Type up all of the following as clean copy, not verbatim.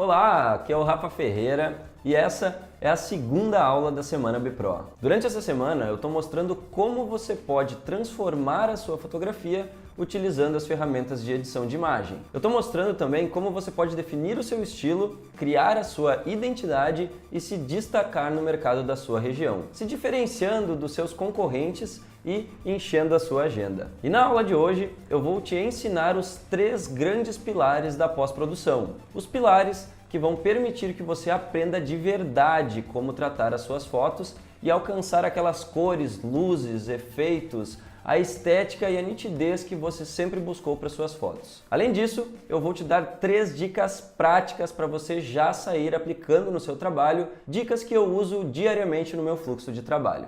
Olá, aqui é o Rafa Ferreira e essa é a segunda aula da Semana BPRO. Durante essa semana eu estou mostrando como você pode transformar a sua fotografia utilizando as ferramentas de edição de imagem. Eu estou mostrando também como você pode definir o seu estilo, criar a sua identidade e se destacar no mercado da sua região, se diferenciando dos seus concorrentes e enchendo a sua agenda. E na aula de hoje eu vou te ensinar os 3 grandes pilares da pós-produção. Os pilares que vão permitir que você aprenda de verdade como tratar as suas fotos e alcançar aquelas cores, luzes, efeitos, a estética e a nitidez que você sempre buscou para suas fotos. Além disso, eu vou te dar 3 dicas práticas para você já sair aplicando no seu trabalho, dicas que eu uso diariamente no meu fluxo de trabalho.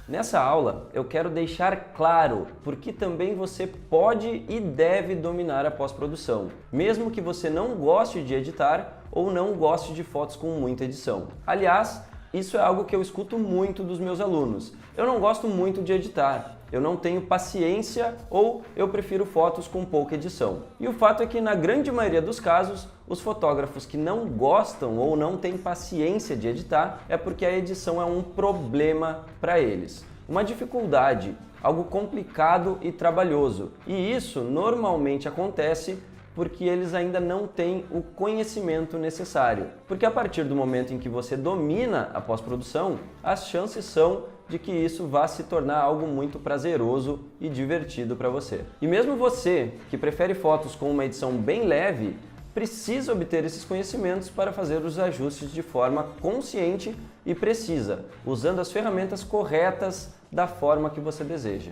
Nessa aula, eu quero deixar claro porque também você pode e deve dominar a pós-produção, mesmo que você não goste de editar ou não goste de fotos com muita edição. Aliás, isso é algo que eu escuto muito dos meus alunos. Eu não gosto muito de editar, eu não tenho paciência ou eu prefiro fotos com pouca edição. E o fato é que na grande maioria dos casos, os fotógrafos que não gostam ou não têm paciência de editar é porque a edição é um problema para eles. Uma dificuldade, algo complicado e trabalhoso. E isso normalmente acontece porque eles ainda não têm o conhecimento necessário. Porque a partir do momento em que você domina a pós-produção, as chances são de que isso vá se tornar algo muito prazeroso e divertido para você. E mesmo você, que prefere fotos com uma edição bem leve, precisa obter esses conhecimentos para fazer os ajustes de forma consciente e precisa, usando as ferramentas corretas da forma que você deseja.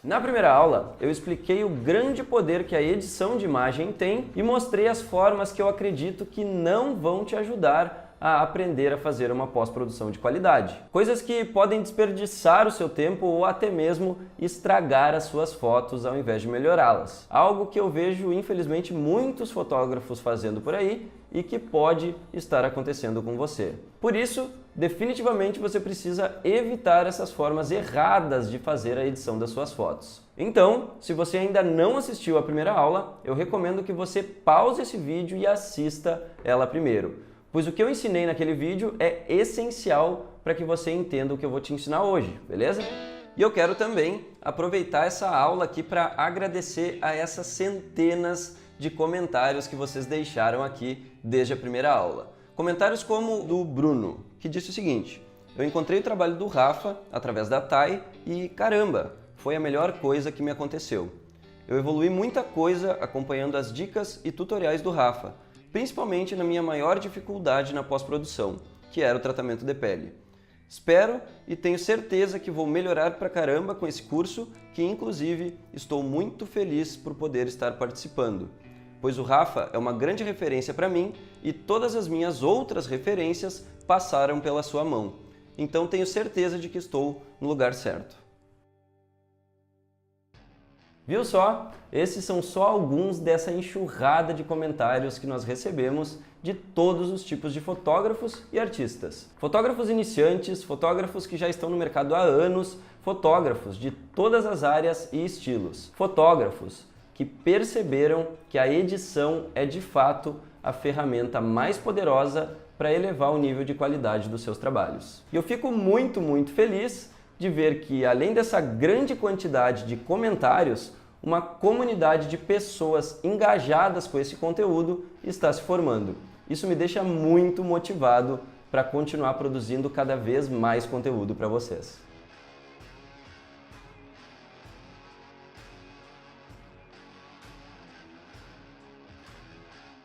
Na primeira aula, eu expliquei o grande poder que a edição de imagem tem e mostrei as formas que eu acredito que não vão te ajudar a aprender a fazer uma pós-produção de qualidade. Coisas que podem desperdiçar o seu tempo ou até mesmo estragar as suas fotos ao invés de melhorá-las. Algo que eu vejo, infelizmente, muitos fotógrafos fazendo por aí e que pode estar acontecendo com você. Por isso, definitivamente você precisa evitar essas formas erradas de fazer a edição das suas fotos. Então, se você ainda não assistiu a primeira aula, eu recomendo que você pause esse vídeo e assista ela primeiro, pois o que eu ensinei naquele vídeo é essencial para que você entenda o que eu vou te ensinar hoje, beleza? E eu quero também aproveitar essa aula aqui para agradecer a essas centenas de comentários que vocês deixaram aqui desde a primeira aula. Comentários como o do Bruno, que disse o seguinte: eu encontrei o trabalho do Rafa através da Thay e caramba, foi a melhor coisa que me aconteceu. Eu evolui muita coisa acompanhando as dicas e tutoriais do Rafa, principalmente na minha maior dificuldade na pós-produção, que era o tratamento de pele. Espero e tenho certeza que vou melhorar pra caramba com esse curso, que inclusive estou muito feliz por poder estar participando, pois o Rafa é uma grande referência para mim e todas as minhas outras referências passaram pela sua mão. Então tenho certeza de que estou no lugar certo. Viu só? Esses são só alguns dessa enxurrada de comentários que nós recebemos de todos os tipos de fotógrafos e artistas. Fotógrafos iniciantes, fotógrafos que já estão no mercado há anos, fotógrafos de todas as áreas e estilos. Fotógrafos que perceberam que a edição é de fato a ferramenta mais poderosa para elevar o nível de qualidade dos seus trabalhos. E eu fico muito feliz de ver que, além dessa grande quantidade de comentários, uma comunidade de pessoas engajadas com esse conteúdo está se formando. Isso me deixa muito motivado para continuar produzindo cada vez mais conteúdo para vocês.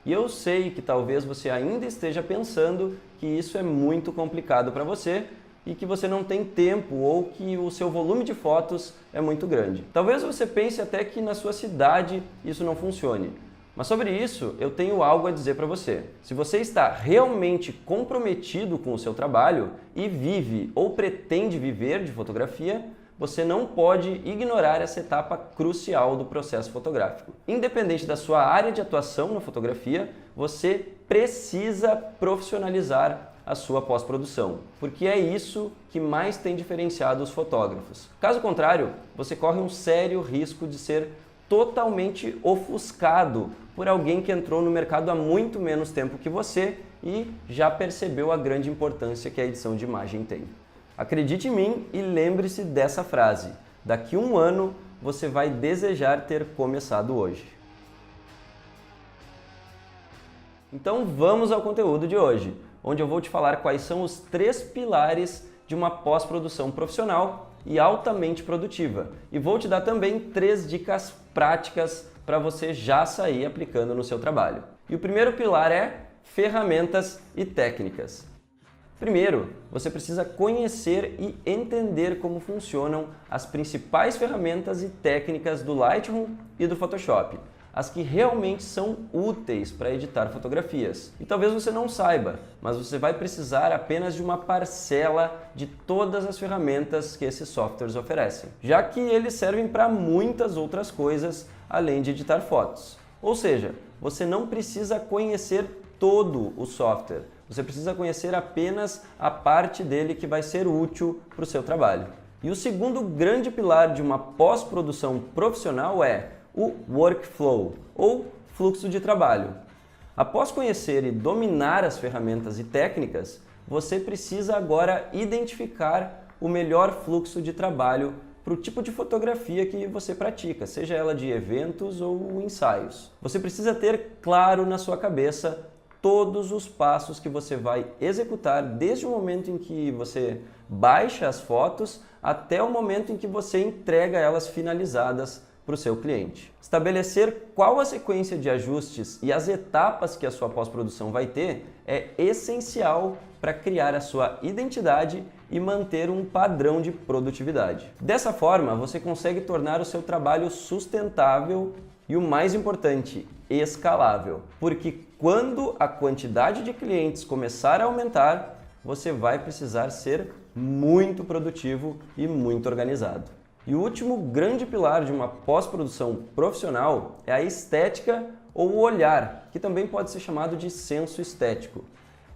E eu sei que talvez você ainda esteja pensando que isso é muito complicado para você e que você não tem tempo ou que o seu volume de fotos é muito grande. Talvez você pense até que na sua cidade isso não funcione. Mas sobre isso eu tenho algo a dizer para você. Se você está realmente comprometido com o seu trabalho e vive ou pretende viver de fotografia, você não pode ignorar essa etapa crucial do processo fotográfico. Independente da sua área de atuação na fotografia, você precisa profissionalizar a sua pós-produção, porque é isso que mais tem diferenciado os fotógrafos. Caso contrário, você corre um sério risco de ser totalmente ofuscado por alguém que entrou no mercado há muito menos tempo que você e já percebeu a grande importância que a edição de imagem tem. Acredite em mim e lembre-se dessa frase: daqui a um ano você vai desejar ter começado hoje. Então vamos ao conteúdo de hoje, onde eu vou te falar quais são os 3 pilares de uma pós-produção profissional e altamente produtiva. E vou te dar também 3 dicas práticas para você já sair aplicando no seu trabalho. E o primeiro pilar é ferramentas e técnicas. Primeiro, você precisa conhecer e entender como funcionam as principais ferramentas e técnicas do Lightroom e do Photoshop, as que realmente são úteis para editar fotografias. E talvez você não saiba, mas você vai precisar apenas de uma parcela de todas as ferramentas que esses softwares oferecem, já que eles servem para muitas outras coisas além de editar fotos. Ou seja, você não precisa conhecer todo o software, você precisa conhecer apenas a parte dele que vai ser útil para o seu trabalho. E o segundo grande pilar de uma pós-produção profissional é o workflow, ou fluxo de trabalho. Após conhecer e dominar as ferramentas e técnicas, você precisa agora identificar o melhor fluxo de trabalho para o tipo de fotografia que você pratica, seja ela de eventos ou ensaios. Você precisa ter claro na sua cabeça todos os passos que você vai executar desde o momento em que você baixa as fotos até o momento em que você entrega elas finalizadas para o seu cliente. Estabelecer qual a sequência de ajustes e as etapas que a sua pós-produção vai ter é essencial para criar a sua identidade e manter um padrão de produtividade. Dessa forma, você consegue tornar o seu trabalho sustentável e, o mais importante, escalável. Porque quando a quantidade de clientes começar a aumentar, você vai precisar ser muito produtivo e muito organizado. E o último grande pilar de uma pós-produção profissional é a estética ou o olhar, que também pode ser chamado de senso estético.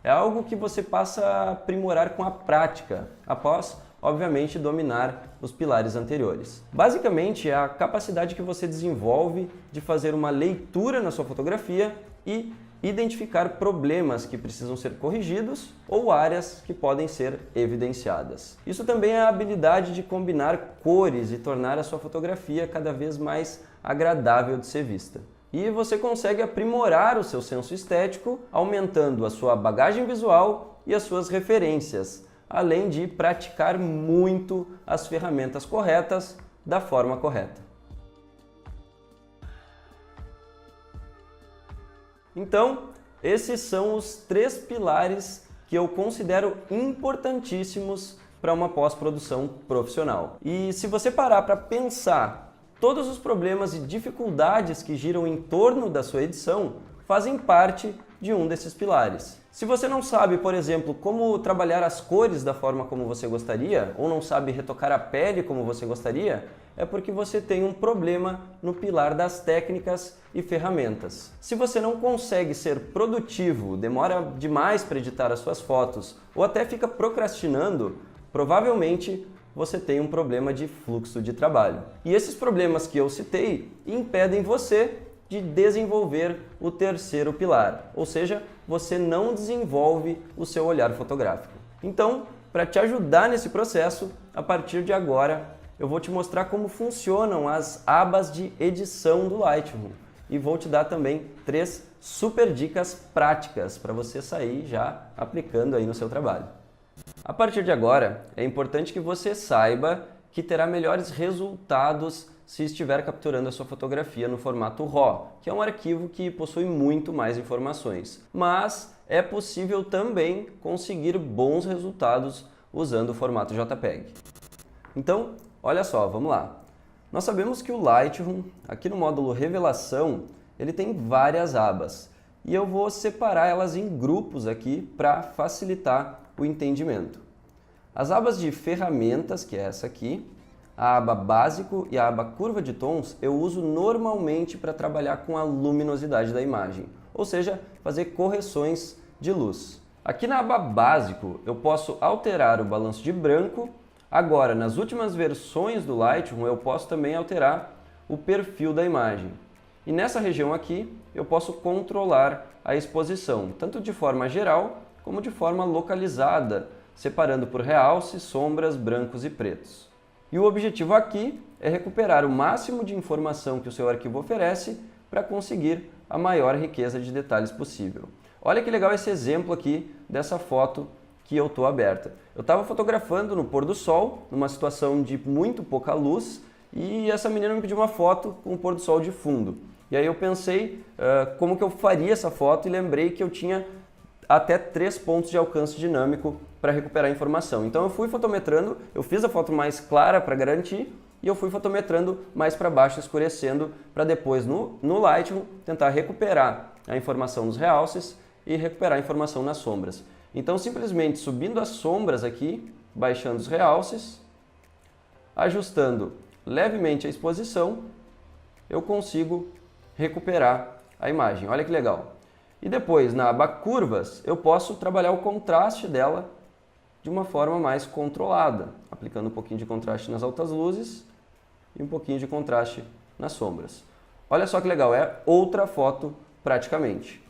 É algo que você passa a aprimorar com a prática, após, obviamente, dominar os pilares anteriores. Basicamente, é a capacidade que você desenvolve de fazer uma leitura na sua fotografia e identificar problemas que precisam ser corrigidos ou áreas que podem ser evidenciadas. Isso também é a habilidade de combinar cores e tornar a sua fotografia cada vez mais agradável de ser vista. E você consegue aprimorar o seu senso estético, aumentando a sua bagagem visual e as suas referências, além de praticar muito as ferramentas corretas da forma correta. Então, esses são os 3 pilares que eu considero importantíssimos para uma pós-produção profissional. E se você parar para pensar, todos os problemas e dificuldades que giram em torno da sua edição fazem parte de um desses pilares. Se você não sabe, por exemplo, como trabalhar as cores da forma como você gostaria, ou não sabe retocar a pele como você gostaria, é porque você tem um problema no pilar das técnicas e ferramentas. Se você não consegue ser produtivo, demora demais para editar as suas fotos, ou até fica procrastinando, provavelmente você tem um problema de fluxo de trabalho. E esses problemas que eu citei impedem você de desenvolver o terceiro pilar, ou seja, você não desenvolve o seu olhar fotográfico. Então, para te ajudar nesse processo, a partir de agora, eu vou te mostrar como funcionam as abas de edição do Lightroom e vou te dar também 3 super dicas práticas para você sair já aplicando aí no seu trabalho. A partir de agora, é importante que você saiba que terá melhores resultados se estiver capturando a sua fotografia no formato RAW, que é um arquivo que possui muito mais informações. Mas é possível também conseguir bons resultados usando o formato JPEG. Então, olha só, vamos lá. Nós sabemos que o Lightroom, aqui no módulo Revelação, ele tem várias abas. E eu vou separar elas em grupos aqui para facilitar o entendimento. As abas de ferramentas, que é essa aqui, a aba básico e a aba curva de tons, eu uso normalmente para trabalhar com a luminosidade da imagem, ou seja, fazer correções de luz. Aqui na aba Básico, eu posso alterar o balanço de branco. Agora, nas últimas versões do Lightroom, eu posso também alterar o perfil da imagem. E nessa região aqui, eu posso controlar a exposição, tanto de forma geral, como de forma localizada, separando por realce, sombras, brancos e pretos. E o objetivo aqui é recuperar o máximo de informação que o seu arquivo oferece para conseguir a maior riqueza de detalhes possível. Olha que legal esse exemplo aqui dessa foto que eu estou aberta. Eu estava fotografando no pôr do sol, numa situação de muito pouca luz, e essa menina me pediu uma foto com o pôr do sol de fundo. E aí eu pensei como que eu faria essa foto e lembrei que eu tinha até 3 pontos de alcance dinâmico para recuperar a informação. Então eu fui fotometrando, eu fiz a foto mais clara para garantir, e eu fui fotometrando mais para baixo, escurecendo, para depois no Lightroom tentar recuperar a informação nos realces e recuperar a informação nas sombras. Então simplesmente subindo as sombras aqui, baixando os realces, ajustando levemente a exposição, eu consigo recuperar a imagem. Olha que legal! E depois, na aba Curvas, eu posso trabalhar o contraste dela de uma forma mais controlada, aplicando um pouquinho de contraste nas altas luzes e um pouquinho de contraste nas sombras. Olha só que legal, é outra foto praticamente.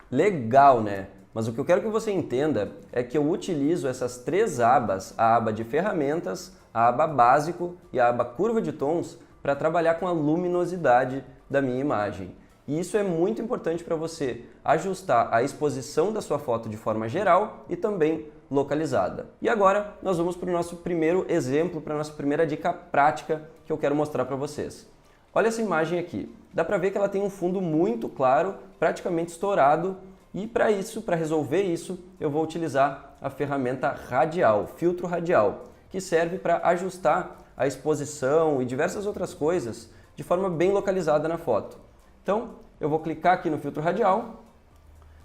Legal, né? Mas o que eu quero que você entenda é que eu utilizo essas 3 abas, a aba de ferramentas, a aba básico e a aba curva de tons, para trabalhar com a luminosidade da minha imagem. E isso é muito importante para você ajustar a exposição da sua foto de forma geral e também localizada. E agora nós vamos para o nosso primeiro exemplo, para a nossa primeira dica prática que eu quero mostrar para vocês. Olha essa imagem aqui. Dá para ver que ela tem um fundo muito claro, praticamente estourado, e para isso, para resolver isso, eu vou utilizar a ferramenta radial, filtro radial, que serve para ajustar a exposição e diversas outras coisas de forma bem localizada na foto. Então, eu vou clicar aqui no filtro radial,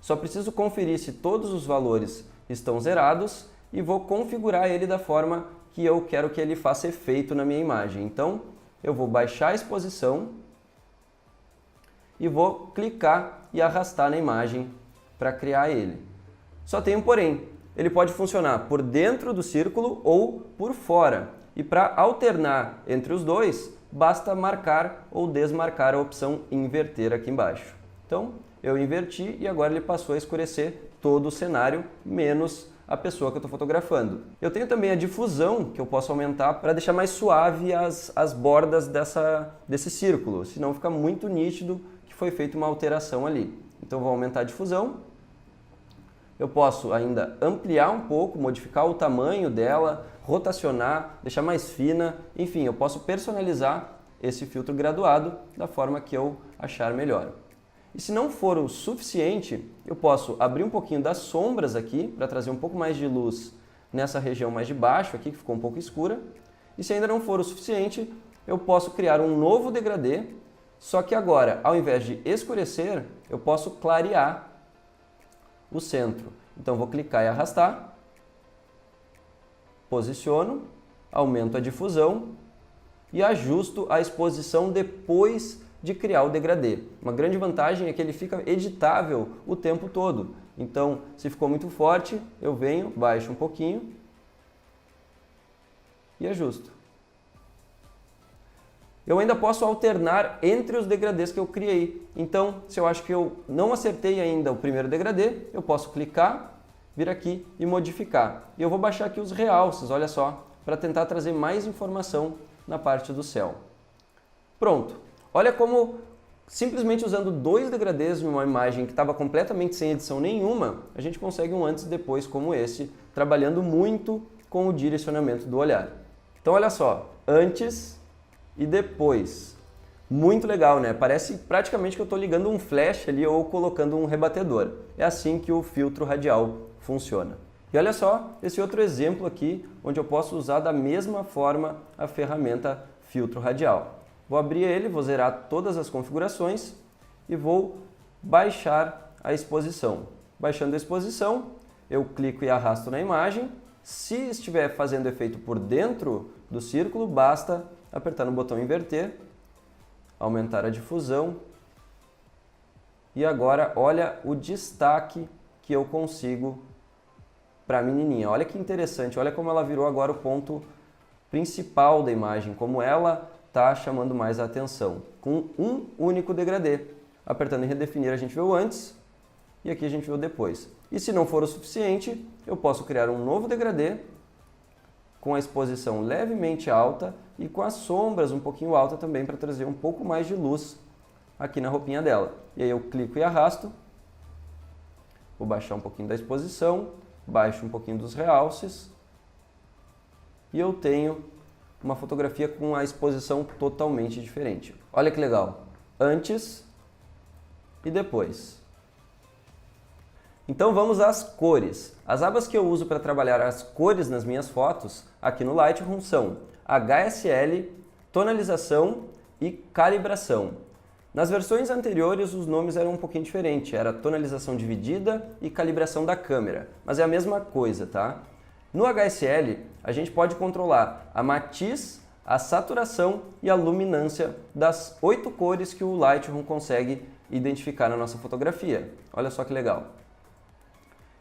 só preciso conferir se todos os valores estão zerados e vou configurar ele da forma que eu quero que ele faça efeito na minha imagem. Então, eu vou baixar a exposição e vou clicar e arrastar na imagem para criar ele. Só tem um porém, ele pode funcionar por dentro do círculo ou por fora. E para alternar entre os dois, basta marcar ou desmarcar a opção inverter aqui embaixo. Então, eu inverti e agora ele passou a escurecer todo o cenário, menos a pessoa que eu estou fotografando. Eu tenho também a difusão, que eu posso aumentar para deixar mais suave as bordas desse círculo, senão fica muito nítido que foi feita uma alteração ali. Então, vou aumentar a difusão. Eu posso ainda ampliar um pouco, modificar o tamanho dela, rotacionar, deixar mais fina, enfim, eu posso personalizar esse filtro graduado da forma que eu achar melhor. E se não for o suficiente, eu posso abrir um pouquinho das sombras aqui, para trazer um pouco mais de luz nessa região mais de baixo aqui, que ficou um pouco escura. E se ainda não for o suficiente, eu posso criar um novo degradê, só que agora, ao invés de escurecer, eu posso clarear o centro. Então vou clicar e arrastar, posiciono, aumento a difusão e ajusto a exposição depois de criar o degradê. Uma grande vantagem é que ele fica editável o tempo todo. Então, se ficou muito forte, eu venho, baixo um pouquinho e ajusto. Eu ainda posso alternar entre os degradês que eu criei. Então, se eu acho que eu não acertei ainda o primeiro degradê, eu posso clicar, vir aqui e modificar. E eu vou baixar aqui os realces, olha só, para tentar trazer mais informação na parte do céu. Pronto. Olha como, simplesmente usando 2 degradês de uma imagem que estava completamente sem edição nenhuma, a gente consegue um antes e depois como esse, trabalhando muito com o direcionamento do olhar. Então, olha só, antes e depois. Muito legal, né? Parece praticamente que eu estou ligando um flash ali ou colocando um rebatedor. É assim que o filtro radial funciona. E olha só esse outro exemplo aqui, onde eu posso usar da mesma forma a ferramenta filtro radial. Vou abrir ele, vou zerar todas as configurações e vou baixar a exposição. Baixando a exposição, eu clico e arrasto na imagem. Se estiver fazendo efeito por dentro do círculo, basta apertar no botão inverter, aumentar a difusão e agora olha o destaque que eu consigo para a menininha. Olha que interessante, olha como ela virou agora o ponto principal da imagem, como ela está chamando mais a atenção, com um único degradê. Apertando em redefinir a gente vê o antes e aqui a gente vê o depois. E se não for o suficiente, eu posso criar um novo degradê com a exposição levemente alta e com as sombras um pouquinho alta também para trazer um pouco mais de luz aqui na roupinha dela. E aí eu clico e arrasto, vou baixar um pouquinho da exposição, baixo um pouquinho dos realces e eu tenho uma fotografia com a exposição totalmente diferente. Olha que legal! Antes e depois. Então vamos às cores. As abas que eu uso para trabalhar as cores nas minhas fotos aqui no Lightroom são HSL, tonalização e calibração. Nas versões anteriores os nomes eram um pouquinho diferentes, era tonalização dividida e calibração da câmera, mas é a mesma coisa, tá? No HSL a gente pode controlar a matiz, a saturação e a luminância das 8 cores que o Lightroom consegue identificar na nossa fotografia. Olha só que legal!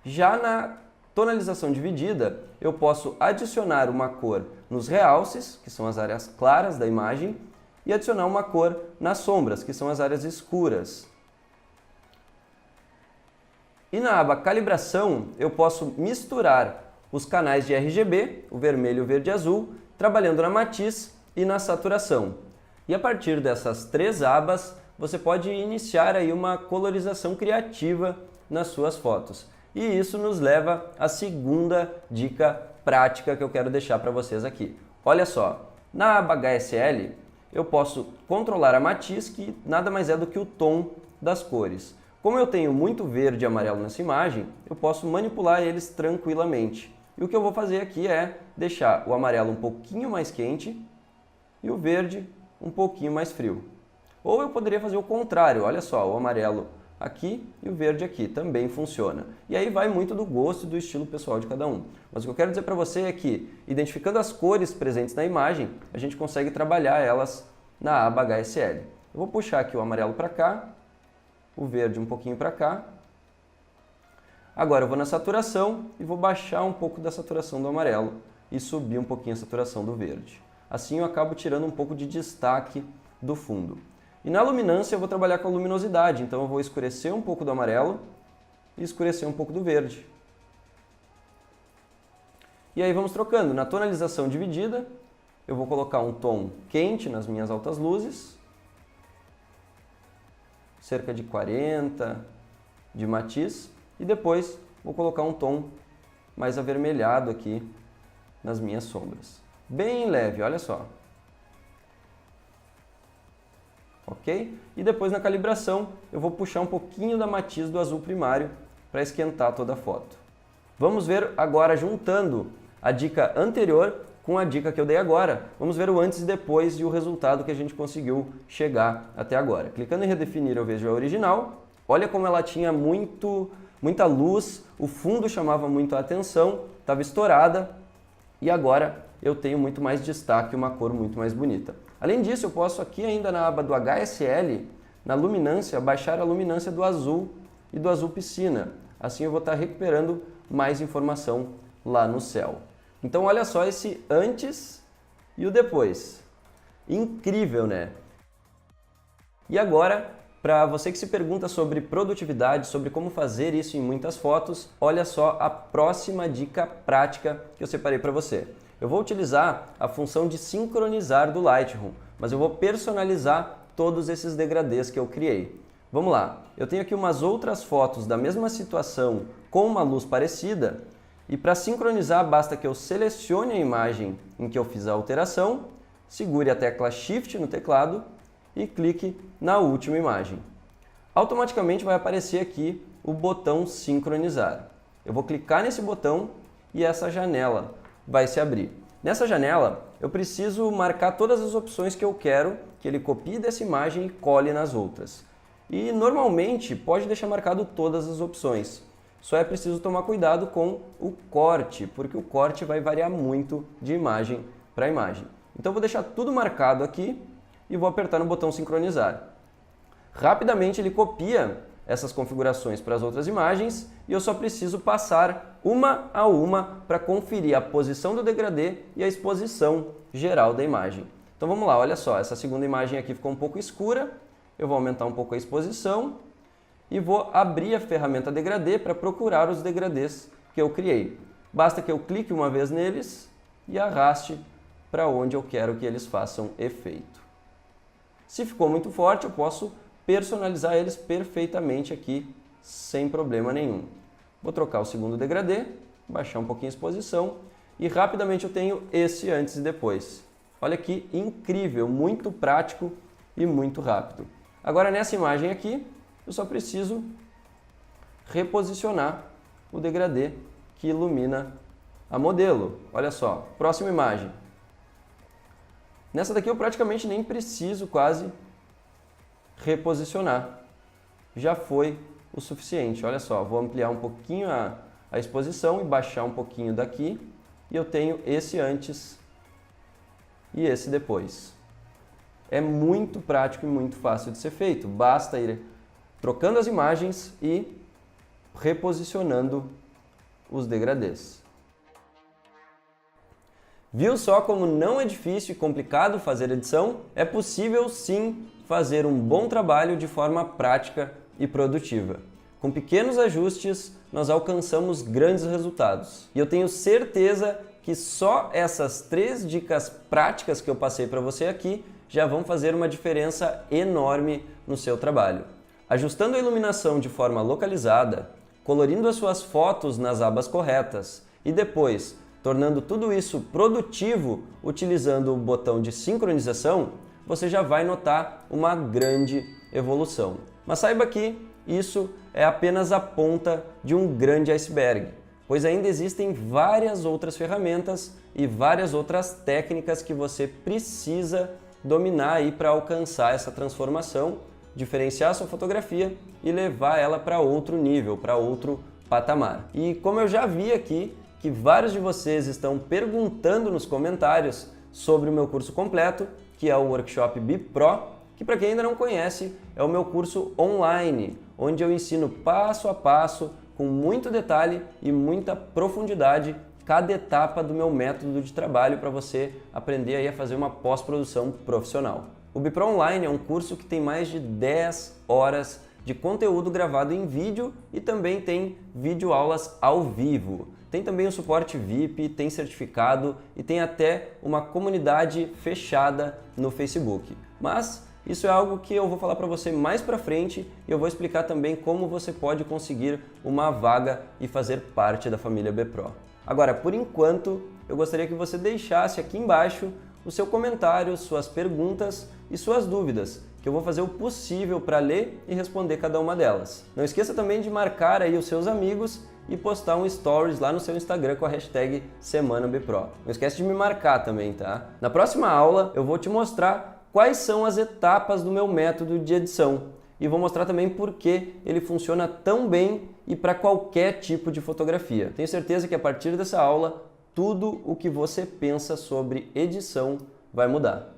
Já na tonalização dividida, eu posso adicionar uma cor nos realces, que são as áreas claras da imagem, e adicionar uma cor nas sombras, que são as áreas escuras. E na aba calibração, eu posso misturar os canais de RGB, o vermelho, o verde e azul, trabalhando na matiz e na saturação. E a partir dessas 3 abas, você pode iniciar aí uma colorização criativa nas suas fotos. E isso nos leva à segunda dica prática que eu quero deixar para vocês aqui. Olha só, na aba HSL eu posso controlar a matiz, que nada mais é do que o tom das cores. Como eu tenho muito verde e amarelo nessa imagem, eu posso manipular eles tranquilamente. E o que eu vou fazer aqui é deixar o amarelo um pouquinho mais quente e o verde um pouquinho mais frio. Ou eu poderia fazer o contrário, olha só, o amarelo aqui e o verde aqui, também funciona. E aí vai muito do gosto e do estilo pessoal de cada um. Mas o que eu quero dizer para você é que, identificando as cores presentes na imagem, a gente consegue trabalhar elas na aba HSL. Eu vou puxar aqui o amarelo para cá, o verde um pouquinho para cá. Agora eu vou na saturação e vou baixar um pouco da saturação do amarelo e subir um pouquinho a saturação do verde. Assim eu acabo tirando um pouco de destaque do fundo. E na luminância eu vou trabalhar com a luminosidade, então eu vou escurecer um pouco do amarelo e escurecer um pouco do verde. E aí vamos trocando. Na tonalização dividida, eu vou colocar um tom quente nas minhas altas luzes, cerca de 40 de matiz, e depois vou colocar um tom mais avermelhado aqui nas minhas sombras. Bem leve, olha só. Ok? E depois na calibração eu vou puxar um pouquinho da matiz do azul primário para esquentar toda a foto. Vamos ver agora, juntando a dica anterior com a dica que eu dei agora. Vamos ver o antes e depois e o resultado que a gente conseguiu chegar até agora. Clicando em redefinir eu vejo a original. Olha como ela tinha muita luz, o fundo chamava muito a atenção, estava estourada e agora eu tenho muito mais destaque, uma cor muito mais bonita. Além disso, eu posso aqui ainda na aba do HSL, na luminância, baixar a luminância do azul e do azul piscina. Assim eu vou estar recuperando mais informação lá no céu. Então olha só esse antes e o depois. Incrível, né? E agora, para você que se pergunta sobre produtividade, sobre como fazer isso em muitas fotos, olha só a próxima dica prática que eu separei para você. Eu vou utilizar a função de sincronizar do Lightroom, mas eu vou personalizar todos esses degradês que eu criei. Vamos lá, eu tenho aqui umas outras fotos da mesma situação com uma luz parecida e para sincronizar basta que eu selecione a imagem em que eu fiz a alteração, segure a tecla Shift no teclado e clique na última imagem. Automaticamente vai aparecer aqui o botão sincronizar. Eu vou clicar nesse botão e essa janela vai se abrir. Nessa janela, eu preciso marcar todas as opções que eu quero que ele copie dessa imagem e cole nas outras. E normalmente pode deixar marcado todas as opções. Só é preciso tomar cuidado com o corte, porque o corte vai variar muito de imagem para imagem. Então eu vou deixar tudo marcado aqui e vou apertar no botão sincronizar. Rapidamente ele copia essas configurações para as outras imagens e eu só preciso passar uma a uma para conferir a posição do degradê e a exposição geral da imagem. Então vamos lá, olha só, essa segunda imagem aqui ficou um pouco escura, eu vou aumentar um pouco a exposição e vou abrir a ferramenta degradê para procurar os degradês que eu criei. Basta que eu clique uma vez neles e arraste para onde eu quero que eles façam efeito. Se ficou muito forte, eu posso personalizar eles perfeitamente aqui, sem problema nenhum. Vou trocar o segundo degradê, baixar um pouquinho a exposição e rapidamente eu tenho esse antes e depois. Olha que incrível, muito prático e muito rápido. Agora nessa imagem aqui, eu só preciso reposicionar o degradê que ilumina a modelo. Olha só, próxima imagem. Nessa daqui eu praticamente nem preciso quase reposicionar. Já foi o suficiente. Olha só, vou ampliar um pouquinho a exposição e baixar um pouquinho daqui. E eu tenho esse antes e esse depois. É muito prático e muito fácil de ser feito. Basta ir trocando as imagens e reposicionando os degradês. Viu só como não é difícil e complicado fazer edição? É possível sim fazer um bom trabalho de forma prática e produtiva. Com pequenos ajustes, nós alcançamos grandes resultados. E eu tenho certeza que só essas 3 dicas práticas que eu passei para você aqui já vão fazer uma diferença enorme no seu trabalho. Ajustando a iluminação de forma localizada, colorindo as suas fotos nas abas corretas e depois tornando tudo isso produtivo utilizando o botão de sincronização, você já vai notar uma grande evolução. Mas saiba que isso é apenas a ponta de um grande iceberg, pois ainda existem várias outras ferramentas e várias outras técnicas que você precisa dominar aí para alcançar essa transformação, diferenciar a sua fotografia e levar ela para outro nível, para outro patamar. E como eu já vi aqui, que vários de vocês estão perguntando nos comentários sobre o meu curso completo, que é o Workshop BIP Pro, que para quem ainda não conhece, é o meu curso online, onde eu ensino passo a passo, com muito detalhe e muita profundidade, cada etapa do meu método de trabalho para você aprender aí a fazer uma pós-produção profissional. O BIP Pro Online é um curso que tem mais de 10 horas de conteúdo gravado em vídeo e também tem videoaulas ao vivo. Tem também o suporte VIP, tem certificado e tem até uma comunidade fechada no Facebook. Mas isso é algo que eu vou falar para você mais para frente e eu vou explicar também como você pode conseguir uma vaga e fazer parte da família BPRO. Agora, por enquanto, eu gostaria que você deixasse aqui embaixo o seu comentário, suas perguntas e suas dúvidas, que eu vou fazer o possível para ler e responder cada uma delas. Não esqueça também de marcar aí os seus amigos e postar um stories lá no seu Instagram com a hashtag SemanaBPro. Não esquece de me marcar também, tá? Na próxima aula eu vou te mostrar quais são as etapas do meu método de edição e vou mostrar também por que ele funciona tão bem e para qualquer tipo de fotografia. Tenho certeza que a partir dessa aula tudo o que você pensa sobre edição vai mudar.